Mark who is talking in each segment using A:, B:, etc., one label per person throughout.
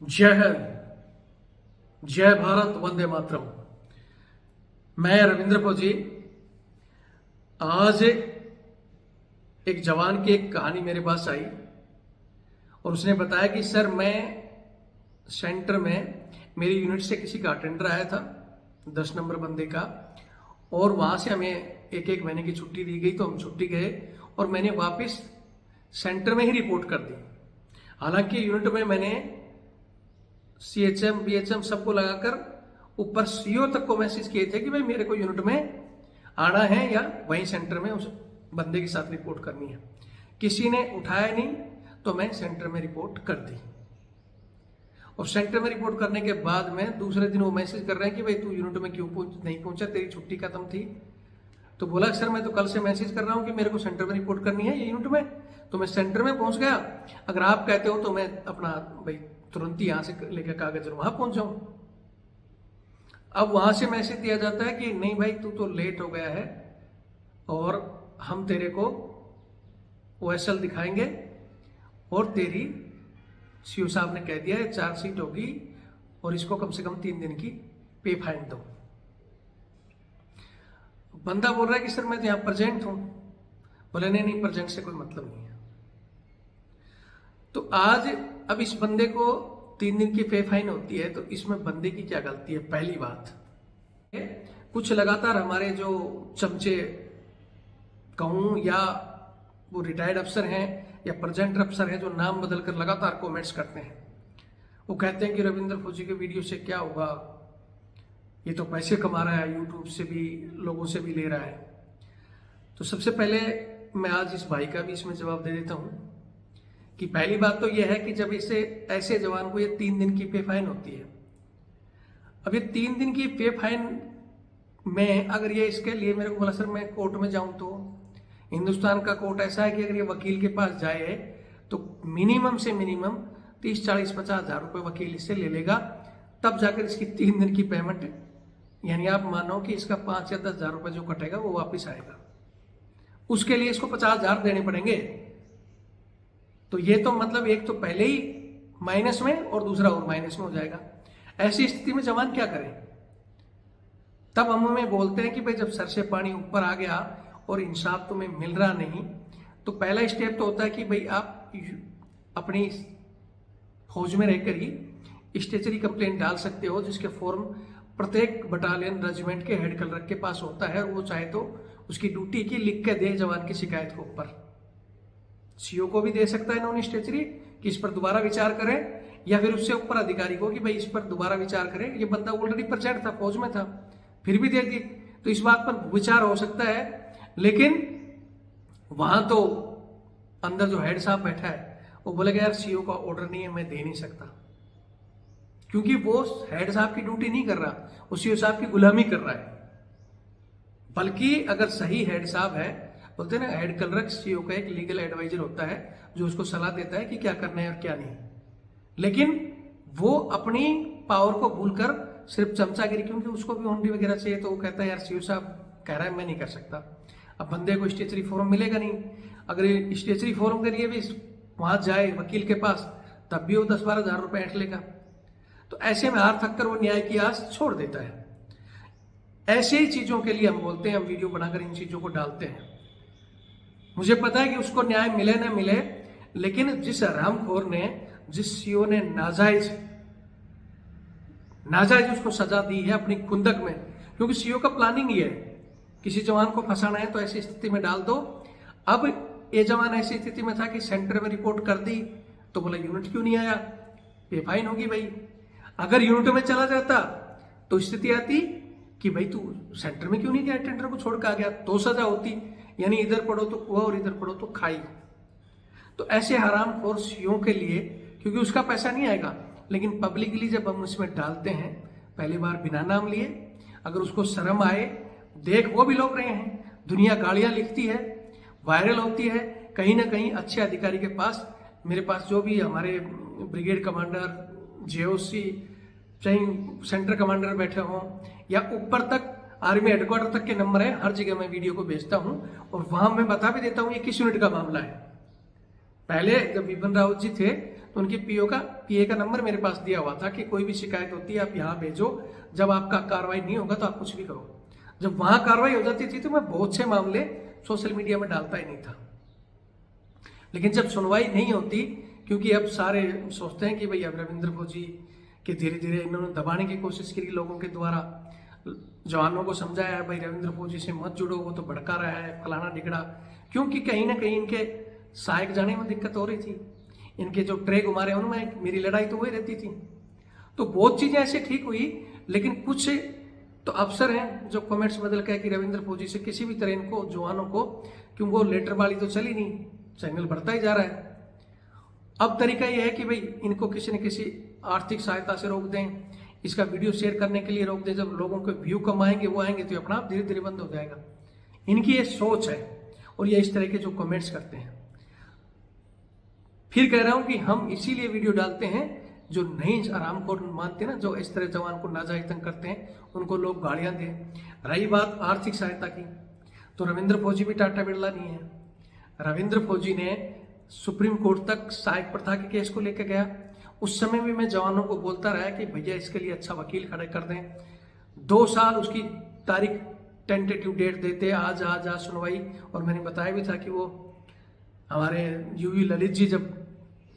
A: जय हिंद, जय भारत, वंदे मातरम। मैं रविंद्र फौजी। आज एक जवान की एक कहानी मेरे पास आई और उसने बताया कि सर मैं सेंटर में मेरी यूनिट से किसी का अटेंडर आया था 10 नंबर बंदे का, और वहां से हमें एक एक महीने की छुट्टी दी गई तो हम छुट्टी गए और मैंने वापस सेंटर में ही रिपोर्ट कर दी। हालांकि यूनिट में मैंने CHM BHM सबको लगाकर ऊपर CO तक को मैसेज किए थे कि भाई मेरे को यूनिट में आना है या वहीं सेंटर में उस बंदे के साथ रिपोर्ट करनी है। किसी ने उठाया नहीं तो मैं सेंटर में रिपोर्ट कर दी और सेंटर में रिपोर्ट करने के बाद में दूसरे दिन वो मैसेज कर रहे हैं कि भाई तू यूनिट में क्यों नहीं पहुंचा, तेरी छुट्टी खत्म थी। तो बोला सर मैं तो कल से मैसेज कर रहा हूं कि मेरे को सेंटर में रिपोर्ट करनी है ये यूनिट में, तो मैं सेंटर में पहुंच गया। अगर आप कहते हो तो मैं अपना भाई तुरंत ही यहां से लेकर कागज वहां पहुंच जाऊं। अब वहां से मैसेज दिया जाता है कि नहीं भाई तू तो लेट हो गया है और हम तेरे को OSL दिखाएंगे और तेरी CO साहब ने कह दिया है चार्जशीट होगी और इसको कम से कम 3 दिन की पे फाइन दो। बंदा बोल रहा है कि सर मैं तो यहां प्रेजेंट हूं। बोले नहीं प्रेजेंट से कोई मतलब नहीं है। तो आज अब इस बंदे को 3 दिन की पे फाइन होती है, तो इसमें बंदे की क्या गलती है? पहली बात, कुछ लगातार हमारे जो चमचे कहूं या वो रिटायर्ड अफसर हैं या प्रेजेंट अफसर हैं जो नाम बदलकर लगातार कमेंट्स करते हैं। वो कहते हैं कि रविंद्र फौजी के वीडियो से क्या होगा, ये तो पैसे कमा रहा है, यूट्यूब से भी लोगों से भी ले रहा है। तो सबसे पहले मैं आज इस भाई का भी इसमें जवाब दे देता हूं कि पहली बात तो यह है कि जब इसे ऐसे जवान को ये 3 दिन की पे फाइन होती है, अब ये 3 दिन की पे फाइन में अगर ये इसके लिए मेरे को बोला सर मैं कोर्ट में जाऊं, तो हिंदुस्तान का कोर्ट ऐसा है कि अगर ये वकील के पास जाए तो मिनिमम से मिनिमम 30, 40, 50 हजार रुपये वकील इससे ले लेगा, तब जाकर इसकी 3 दिन की पेमेंट, यानी आप मानो कि इसका 5 या 10 हजार रुपये जो कटेगा वो वापिस आएगा। उसके लिए इसको 50 हजार देने पड़ेंगे। तो ये तो मतलब एक तो पहले ही माइनस में और दूसरा और माइनस में हो जाएगा। ऐसी स्थिति में जवान क्या करें? तब हम हमें बोलते हैं कि भाई जब सर से पानी ऊपर आ गया और इंसाफ तुम्हें मिल रहा नहीं, तो पहला स्टेप तो होता है कि भाई आप अपनी फौज में रहकर ही स्टेचरी कंप्लेंट डाल सकते हो, जिसके फॉर्म प्रत्येक बटालियन रेजिमेंट के हेड क्लर्क के पास होता है और वो चाहे तो उसकी ड्यूटी की लिख के दे जवान की शिकायत के ऊपर। CO को भी दे सकता है नॉन स्टेचरी कि इस पर दोबारा विचार करें, या फिर उससे ऊपर अधिकारी को कि भाई इस पर दोबारा विचार करें। ये बंदा ऑलरेडी प्रेजेंट था, फौज में था, फिर भी दे दी, तो इस बात पर विचार हो सकता है। लेकिन वहां तो अंदर जो हेड साहब बैठा है वो बोलेगा यार CO का ऑर्डर नहीं है, मैं दे नहीं सकता, क्योंकि वो हेड साहब की ड्यूटी नहीं कर रहा, वो CO साहब की गुलामी कर रहा है। बल्कि अगर सही हेड साहब है, बोलते हैं ना हेड क्लर्क CO का एक लीगल एडवाइजर होता है जो उसको सलाह देता है कि क्या करना है और क्या नहीं। लेकिन वो अपनी पावर को भूलकर सिर्फ चमचागिरी, क्योंकि उसको भी ऑनरी वगैरह चाहिए, तो वो कहता है यार CO साहब कह रहा है मैं नहीं कर सकता। अब बंदे को स्टेचरी फॉर्म मिलेगा नहीं, अगर स्टेचरी फॉर्म के लिए भी वहां जाए वकील के पास तब भी वो 10-12 हजार रुपए ऐंठ लेगा। तो ऐसे में हार थक कर वो न्याय की आस छोड़ देता है। ऐसे ही चीजों के लिए हम बोलते हैं, हम वीडियो बनाकर इन चीजों को डालते हैं। मुझे पता है कि उसको न्याय मिले ना मिले, लेकिन जिस हरामखोर ने, जिस CO ने नाजायज उसको सजा दी है अपनी खुंदक में, क्योंकि CO का प्लानिंग ये है किसी जवान को फंसाना है तो ऐसी स्थिति में डाल दो। अब ये जवान ऐसी स्थिति में था कि सेंटर में रिपोर्ट कर दी, तो बोला यूनिट क्यों नहीं आया, पे फाइन होगी भाई। अगर यूनिट में चला जाता तो स्थिति आती कि भाई तू सेंटर में क्यों नहीं गया, अटेंडर को छोड़ कर आ गया, तो सजा होती, यानी इधर पढ़ो तो कुआ और इधर पढ़ो तो खाई। तो ऐसे हरामखोर CO के लिए, क्योंकि उसका पैसा नहीं आएगा, लेकिन पब्लिकली जब हम उसमें डालते हैं पहली बार बिना नाम लिए, अगर उसको शर्म आए, देख वो भी लोग रहे हैं, दुनिया गालियां लिखती है, वायरल होती है, कहीं ना कहीं अच्छे अधिकारी के पास, मेरे पास जो भी हमारे ब्रिगेड कमांडर, JOC, चाहे सेंटर कमांडर बैठे हों या ऊपर तक आर्मी हेडक्वार्टर तक के नंबर है, हर जगह मैं वीडियो को भेजता हूं और वहां मैं बता भी देता हूं ये किस यूनिट का मामला है। पहले जब विपिन रावत जी थे तो उनके पीए का नंबर मेरे पास दिया हुआ था कि कोई भी शिकायत होती है आप यहाँ भेजो, जब आपका कार्रवाई नहीं होगा तो आप कुछ भी करो। जब वहां कार्रवाई हो जाती थी तो मैं बहुत से मामले सोशल मीडिया में डालता ही नहीं था। लेकिन जब सुनवाई नहीं होती, क्योंकि अब सारे सोचते हैं कि भाई अब रविंद्र फौजी के धीरे धीरे इन्होंने दबाने की कोशिश की लोगों के द्वारा, जवानों को समझाया है भाई रविंद्र फौजी से मत जुड़ो, वो तो भड़का रहा है फलाना ढिगड़ा, क्योंकि कहीं ना कहीं इनके सहायक जाने में दिक्कत हो रही थी, इनके जो ट्रे घुमा रहे उनमें मेरी लड़ाई तो वही रहती थी। तो बहुत चीजें ऐसे ठीक हुई, लेकिन कुछ तो अफसर हैं जो कमेंट्स बदल के कि रविंद्र फौजी से किसी भी तरह इनको जवानों को, क्योंकि वो लेटर वाली तो चली नहीं, चैनल बढ़ता ही जा रहा है। अब तरीका यह है कि भाई इनको किसी न किसी आर्थिक सहायता से रोक दें, इसका वीडियो शेयर करने के लिए रोक दें, जब लोगों के व्यू कम आएंगे वो आएंगे तो अपना आप धीरे धीरे बंद हो जाएगा। इनकी ये सोच है और ये इस तरह के जो कमेंट्स करते हैं। फिर कह रहा हूं कि हम इसीलिए वीडियो डालते हैं, जो नहीं आराम को मानते ना, जो इस तरह जवान को नाजायज तंग करते हैं, उनको लोग गालियां दें। रही बात आर्थिक सहायता की, तो रविंद्र फौजी भी टाटा बिरला नहीं है। रविंद्र फौजी ने सुप्रीम कोर्ट तक सहायक प्रथा के केस को लेकर गया, उस समय भी मैं जवानों को बोलता रहा कि भैया इसके लिए अच्छा वकील खड़े कर दें। 2 साल उसकी तारीख टेंटेटिव डेट देते, आज सुनवाई। और मैंने बताया भी था कि वो हमारे यूवी ललित जी जब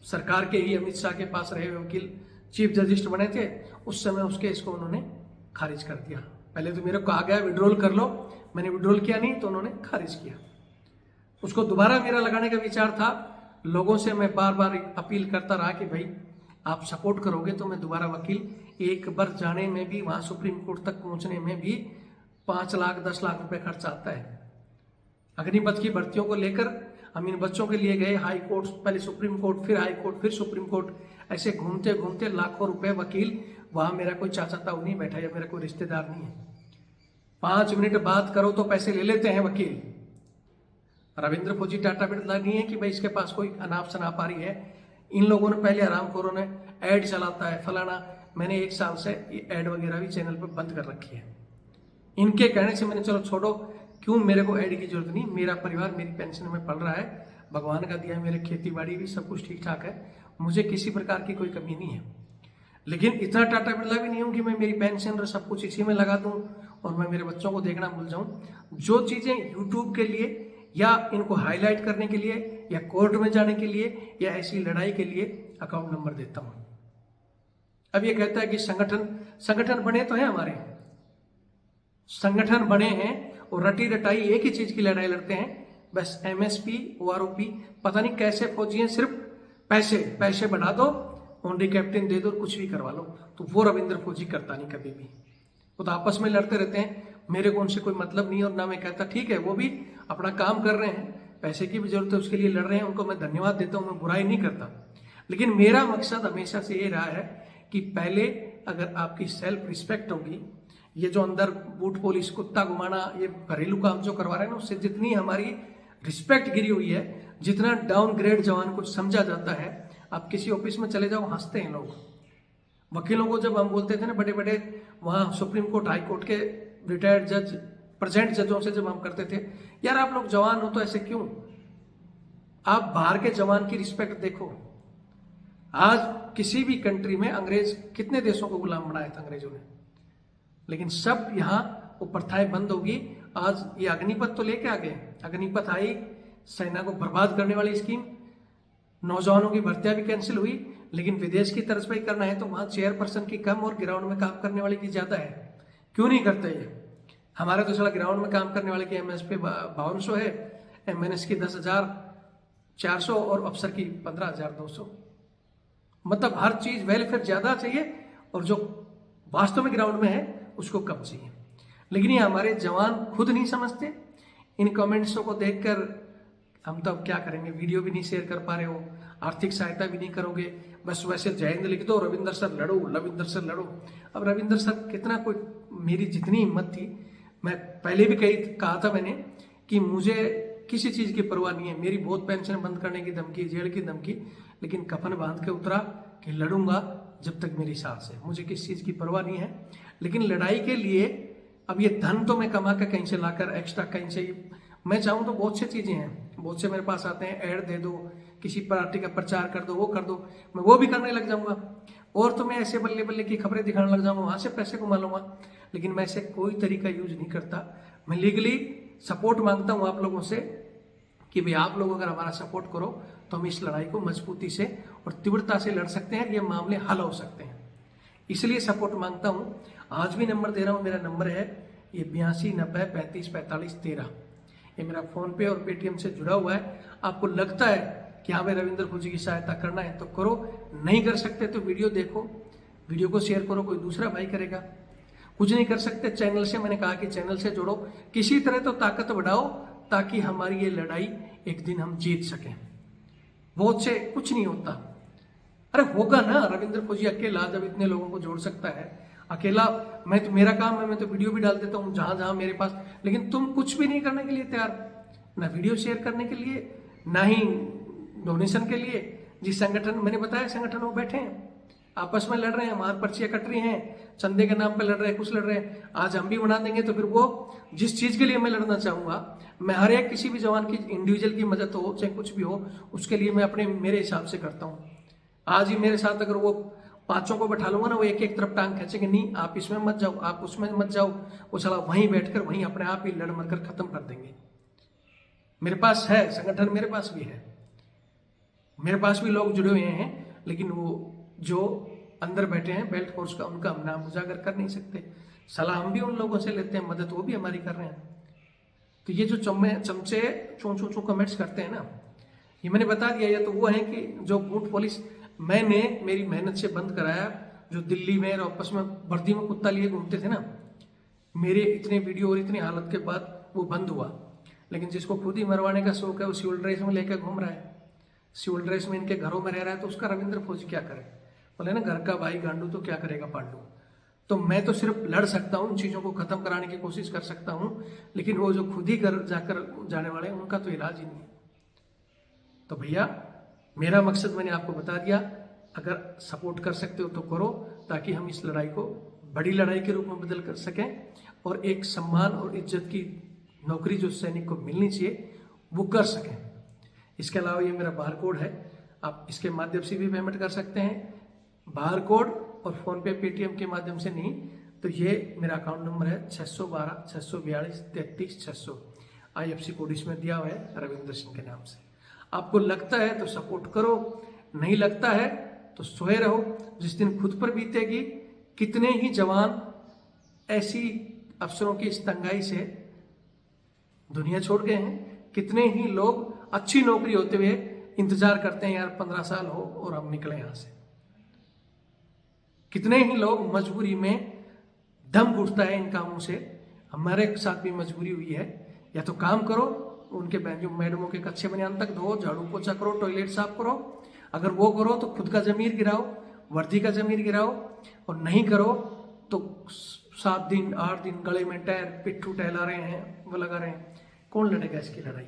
A: सरकार के ही अमित शाह के पास रहे वकील चीफ जस्टिस बने थे, उस समय उस केस को उन्होंने खारिज कर दिया। पहले तो मेरे को आ गया विड्रॉल कर लो, मैंने विड्रॉल किया नहीं तो उन्होंने खारिज किया। उसको दोबारा मेरा लगाने का विचार था, लोगों से मैं बार बार अपील करता रहा कि भाई आप सपोर्ट करोगे तो मैं दोबारा वकील, एक बार जाने में भी वहां सुप्रीम कोर्ट तक पहुंचने में भी 5 लाख 10 लाख रुपए खर्च आता है। अग्निपथ की भर्तियों को लेकर हम इन बच्चों के लिए गए हाई कोर्ट, पहले सुप्रीम कोर्ट, फिर हाई कोर्ट, फिर सुप्रीम कोर्ट, ऐसे घूमते घूमते लाखों रुपए वकील, वहां मेरा कोई चाचा ताऊ नहीं बैठा या मेरा कोई रिश्तेदार नहीं है। 5 मिनट बात करो तो पैसे ले लेते हैं वकील। रविंद्र फौजी टाटा बिरला नहीं है कि भाई इसके पास कोई अनाप शनाप आ रही है। इन लोगों ने पहले हरामखोरों ने ऐड चलाता है फलाना, मैंने 1 साल से ऐड वगैरह भी चैनल पर बंद कर रखी है। इनके कहने से मैंने चलो छोड़ो, क्यों मेरे को ऐड की जरूरत नहीं, मेरा परिवार मेरी पेंशन में पल रहा है, भगवान का दिया, मेरे खेती बाड़ी भी सब कुछ ठीक ठाक है, मुझे किसी प्रकार की कोई कमी नहीं है। लेकिन इतना टाटा बिरला भी नहीं हूं कि मैं मेरी पेंशन और सब कुछ इसी में लगा दूं और मैं मेरे बच्चों को देखना भूल जाऊं। जो चीजें यूट्यूब के लिए या इनको हाईलाइट करने के लिए या कोर्ट में जाने के लिए या ऐसी लड़ाई के लिए अकाउंट नंबर देता हूं। अब ये कहता है कि संगठन बने तो है, हमारे संगठन बने हैं और रटी रटाई एक ही चीज की लड़ाई लड़ते हैं, बस एमएसपी ओआरओपी, पता नहीं कैसे फौजी हैं, सिर्फ पैसे बढ़ा दो, ऑनरी कैप्टन दे दो, कुछ भी करवा लो। तो वो रविंद्र फौजी करता नहीं कभी भी, वो तो आपस में लड़ते रहते हैं, मेरे को उनसे कोई मतलब नहीं। और ना मैं कहता ठीक है, वो भी अपना काम कर रहे हैं, पैसे की भी जरूरत है उसके लिए लड़ रहे हैं, उनको मैं धन्यवाद देता हूं, मैं बुराई नहीं करता। लेकिन मेरा मकसद हमेशा से ये रहा है कि पहले अगर आपकी सेल्फ रिस्पेक्ट होगी, ये जो अंदर बूट पुलिस कुत्ता घुमाना, ये घरेलू काम जो करवा रहे हैं ना, उससे जितनी हमारी रिस्पेक्ट गिरी हुई है, जितना डाउनग्रेड जवान को समझा जाता है। आप किसी ऑफिस में चले जाओ, हंसते हैं लोग। वकीलों को जब हम बोलते थे ना, बड़े बड़े वहां सुप्रीम कोर्ट हाई कोर्ट के रिटायर्ड जज, प्रेजेंट जजों से जब हम करते थे, यार आप लोग जवान हो तो ऐसे क्यों? आप बाहर के जवान की रिस्पेक्ट देखो। आज किसी भी कंट्री में अंग्रेज कितने देशों को गुलाम बनाया था अंग्रेजों ने, लेकिन सब यहाँ वो प्रथाएं बंद होगी। आज ये अग्निपथ तो लेके आ गए, अग्निपथ आई, सेना को बर्बाद करने वाली स्कीम, नौजवानों की भर्तियां भी कैंसिल हुई, लेकिन विदेश की तर्ज पर ही करना है तो वहां चेयरपर्सन की कम और ग्राउंड में काम करने वाली की ज्यादा है। क्यों नहीं करते ये? हमारे तो साला ग्राउंड में काम करने वाले की एमएसपी 5200 है, एमएनएस की 10,400 और अफसर की 15,200। मतलब हर चीज वेलफेयर ज्यादा चाहिए और जो वास्तव में ग्राउंड में है उसको कम चाहिए। लेकिन ये हमारे जवान खुद नहीं समझते। इन कमेंट्सों को देखकर हम तो अब क्या करेंगे, वीडियो भी नहीं शेयर कर पा रहे हो, आर्थिक सहायता भी नहीं करोगे, बस वैसे जय हिंद लिख दो, रविंदर सर लड़ो, रविंदर सर लड़ो। अब रविंदर सर कितना, कोई मेरी जितनी हिम्मत थी, मैं पहले भी कहा था मैंने कि मुझे किसी चीज की परवाह नहीं है, मेरी बहुत पेंशन बंद करने की धमकी, जेल की धमकी, लेकिन कफन बांध के उतरा कि लड़ूंगा जब तक मेरी सांस है, मुझे किसी चीज की परवाह नहीं है। लेकिन लड़ाई के लिए अब ये धन तो मैं कमा कर कहीं से लाकर एक्स्ट्रा कहीं से, मैं चाहूँ तो बहुत सी चीजें हैं, बहुत से मेरे पास आते हैं, ऐड दे दो, किसी पार्टी का प्रचार कर दो, वो कर दो, मैं वो भी करने लग जाऊंगा। और तो मैं ऐसे बल्ले बल्ले की खबरें दिखाने लग जाऊंगा, वहां से पैसे कमा लूंगा। लेकिन मैं ऐसे कोई तरीका यूज नहीं करता। मैं लीगली सपोर्ट मांगता हूं आप लोगों से कि भाई आप लोग अगर हमारा सपोर्ट करो तो हम इस लड़ाई को मजबूती से और तीव्रता से लड़ सकते हैं, ये मामले हल हो सकते हैं। इसलिए सपोर्ट मांगता हूं। आज भी नंबर दे रहा हूं, मेरा नंबर है ये 8290354513। ये मेरा फोन पे और पेटीएम से जुड़ा हुआ है। आपको लगता है कि हाँ भाई रविंद्र खोजी की सहायता करना है तो करो, नहीं कर सकते तो वीडियो देखो, वीडियो को शेयर करो, कोई दूसरा भाई करेगा। कुछ नहीं कर सकते चैनल से, मैंने कहा कि चैनल से जोड़ो, किसी तरह तो ताकत बढ़ाओ ताकि हमारी ये लड़ाई एक दिन हम जीत सकें। बहुत से कुछ नहीं होता। अरे होगा ना, रविंद्र खोजी अकेला जब इतने लोगों को जोड़ सकता है, अकेला मैं तो, मेरा काम है, मैं तो वीडियो भी डाल देता हूँ जहां जहां मेरे पास, लेकिन तुम कुछ भी नहीं करने के लिए तैयार, ना वीडियो शेयर करने के लिए, ना ही डोनेशन के लिए। जिस संगठन मैंने बताया संगठन वो बैठे हैं, आपस में लड़ रहे हैं, मार पर्चियां कट रही हैं, चंदे के नाम पे लड़ रहे हैं, कुछ लड़ रहे हैं। आज हम भी बना देंगे तो फिर वो जिस चीज के लिए मैं लड़ना चाहूंगा, मैं हर एक किसी भी जवान की इंडिविजुअल की मदद हो चाहे कुछ भी हो, उसके लिए मैं अपने मेरे हिसाब से करता हूँ। आज ही मेरे साथ अगर वो पांचों को बैठा लूंगा ना, वो एक एक तरफ टांग खींचेंगे, नहीं आप इसमें मत जाओ, आप उसमें मत जाओ, वो चला वहीं बैठकर वहीं अपने आप ही लड़ मर कर खत्म कर देंगे। मेरे पास है संगठन, मेरे पास भी है, मेरे पास भी लोग जुड़े हुए हैं, लेकिन वो जो अंदर बैठे हैं बेल्ट फोर्स का, उनका हम नाम उजागर कर नहीं सकते। सलाह हम भी उन लोगों से लेते हैं, मदद वो भी हमारी कर रहे हैं। तो ये जो चमचे चू चू चू कमेंट्स करते हैं ना, ये मैंने बता दिया, ये तो वो है कि जो बूट पुलिस मैंने मेरी मेहनत से बंद कराया, जो दिल्ली में और आपस में वर्दी में कुत्ता लिए घूमते थे ना, मेरे इतने वीडियो और इतनी हालत के बाद वो बंद हुआ। लेकिन जिसको खुद ही मरवाने का शौक है, वो सिविल ड्रेस में लेकर घूम रहा है, सिविल ड्रेस में इनके घरों में रह रहा है, तो उसका रविंद्र खोजी क्या करे? बोले ना घर का भाई गांडू तो क्या करेगा पांडू। तो मैं तो सिर्फ लड़ सकता हूँ, उन चीजों को खत्म कराने की कोशिश कर सकता हूँ, लेकिन वो जो खुद ही घर जाकर जाने वाले हैं उनका तो इलाज ही नहीं है। तो भैया मेरा मकसद मैंने आपको बता दिया, अगर सपोर्ट कर सकते हो तो करो, ताकि हम इस लड़ाई को बड़ी लड़ाई के रूप में बदल कर सकें और एक सम्मान और इज्जत की नौकरी जो सैनिक को मिलनी चाहिए वो कर सकें। इसके अलावा ये मेरा बार कोड है, आप इसके माध्यम से भी पेमेंट कर सकते हैं, बार कोड और फोन पे पेटीएम के माध्यम से नहीं। तो ये मेरा अकाउंट नंबर है 612 642 33 600, IFSC कोड इसमें दिया हुआ है रविंद्र सिंह के नाम से। आपको लगता है तो सपोर्ट करो, नहीं लगता है तो सोए रहो। जिस दिन खुद पर बीतेगी, कितने ही जवान ऐसी अफसरों की इस तंगाई से दुनिया छोड़ गए हैं, कितने ही लोग अच्छी नौकरी होते हुए इंतजार करते हैं यार 15 साल हो और हम निकले यहां से। कितने ही लोग मजबूरी में दम घुटता है इन कामों से, हमारे साथ भी मजबूरी हुई है। या तो काम करो, उनके मैडमों के कच्चे बनियान तक धो, झाड़ू पोछा करो, टॉयलेट साफ करो। अगर वो करो तो खुद का जमीर गिराओ, वर्दी का जमीर गिराओ, और नहीं करो तो 7 दिन 8 दिन गले में टायर पिट्ठू टहला रहे हैं, वो लगा रहे हैं। कौन लड़ेगा इसकी लड़ाई?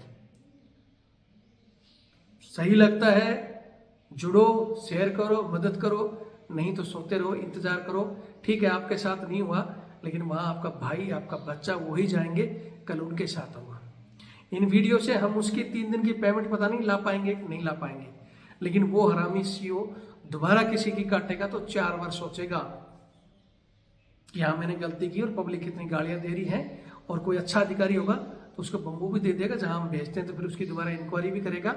A: सही लगता है जुड़ो, शेयर करो, मदद करो, नहीं तो सोते रहो, इंतजार करो। ठीक है आपके साथ नहीं हुआ, लेकिन वहां आपका भाई आपका बच्चा वही जाएंगे, कल उनके साथ होगा। इन वीडियो से हम उसकी 3 दिन की पेमेंट पता नहीं ला पाएंगे कि नहीं ला पाएंगे, लेकिन वो हरामी सीओ दोबारा किसी की काटेगा तो 4 बार सोचेगा कि हाँ मैंने गलती की और पब्लिक कितनी गालियां दे रही है। और कोई अच्छा अधिकारी होगा तो उसको बम्बू भी दे देगा जहां हम भेजते हैं, तो फिर उसकी दोबारा इंक्वायरी भी करेगा,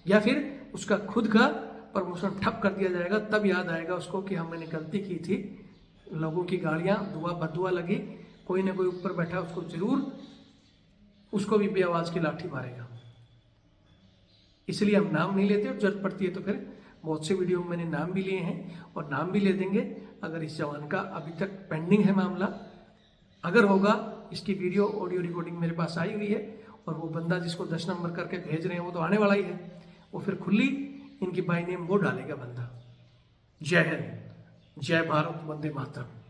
A: या फिर उसका खुद का प्रमोशन ठप कर दिया जाएगा। तब याद आएगा उसको कि हाँ मैंने गलती की थी, लोगों की गालियां दुआ बदुआ लगी, कोई ना कोई ऊपर बैठा उसको जरूर उसको भी बेआवाज की लाठी मारेगा। इसलिए हम नाम नहीं लेते, और जरूरत पड़ती है तो फिर बहुत से वीडियो में मैंने नाम भी लिए हैं और नाम भी ले देंगे। अगर इस जवान का अभी तक पेंडिंग है मामला, अगर होगा, इसकी वीडियो ऑडियो रिकॉर्डिंग मेरे पास आई हुई है, और वो बंदा जिसको 10 नंबर करके भेज रहे हैं वो तो आने वाला ही है, वो फिर खुली इनकी बाई नेम वो डालेगा बंदा। जय हिंद, जय भारत, वंदे मातरम।